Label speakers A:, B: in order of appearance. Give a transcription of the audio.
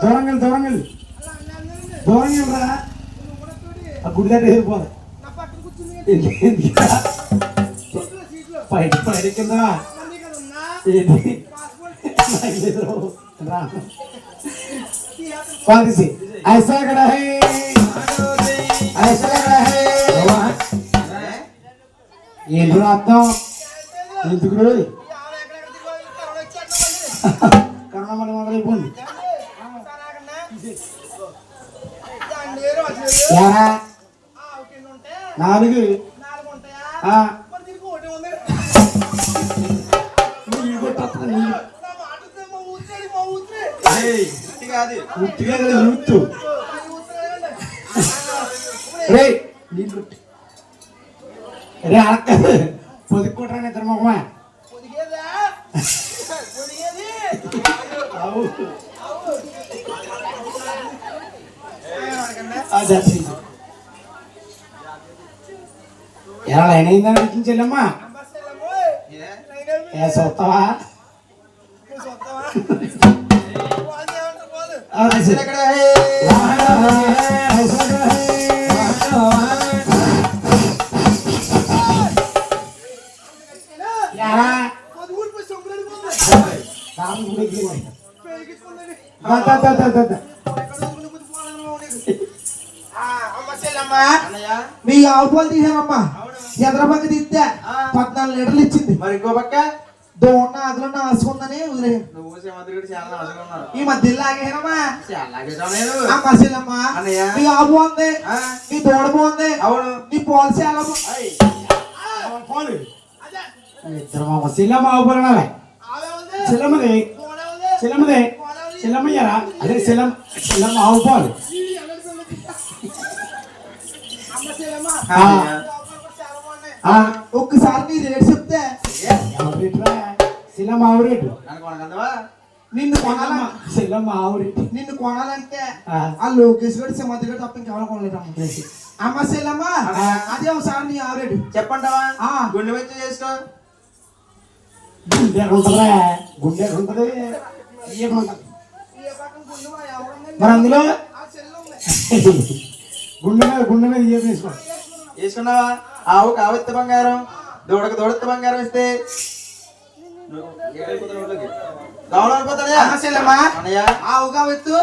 A: దూరంగా దూరంగా దూరంగా రా ఆ గుడి దగ్గర వెళ్ళిపోదు పైకి పైకి కింద ऐसा खड़ा है ऐसा खड़ा है ఏంటి అర్థం ఎందుకు కరోనా మరి మొదలైపోయింది నాలుగు రే అక్క పొదుక్కుంటారా ఇద్దరు మొహమా ఎలా లైన్ అయిందని అనిపించమ్మా ఏ చూస్తావా
B: మీ ఆవు పాలు తీసామమ్మా ఎదర పక్క తీస్తే 14 లీటర్లు ఇచ్చింది.
C: మరి ఇంకో పక్క
B: దోణ అదులో నాసుకుందని వదిలే ఈ మధ్యలో ఆగేనమ్మా అమ్మా చెల్లమ్మా నీ ఆవు బాగుంది నీ దూడ బాగుంది నీ పాలు చాలా
A: చిల్లమ్మ ఆవుపోయినా చిల్లమ్మది చిల్లమ్మది చిల్లమ్మయ్యారా అదే చిల్లమ్మ ఆవుపోవాలి
B: ఒక్కసారి నీ రేట్ చెప్తే
A: చిల్లమ్మ ఆవు రేటు
B: నిన్ను కొనాలా
A: చిల్లమ్మ ఆవు రేటు
B: నిన్ను కొనాలంటే ఆ లోకేష్ గడు సింహతి గడు తప్ప ఇంకెవరో కొనలేదమ్మా. అమ్మ చెల్లమ్మ అదే ఒకసారి నీ ఆవు రేటు
C: చెప్పంటావా గుండె వచ్చి చేసుకో
A: గుండె ఉంటుందా గుండె ఉంటుంది మరి అందులో గుండె మీద ఏం వేసుకో
C: వేసుకున్నావా ఆవుకు ఆవెత్త బంగారం దూడకు దూడెత్త బంగారం ఇస్తే
B: ఆవుగా వెత్తు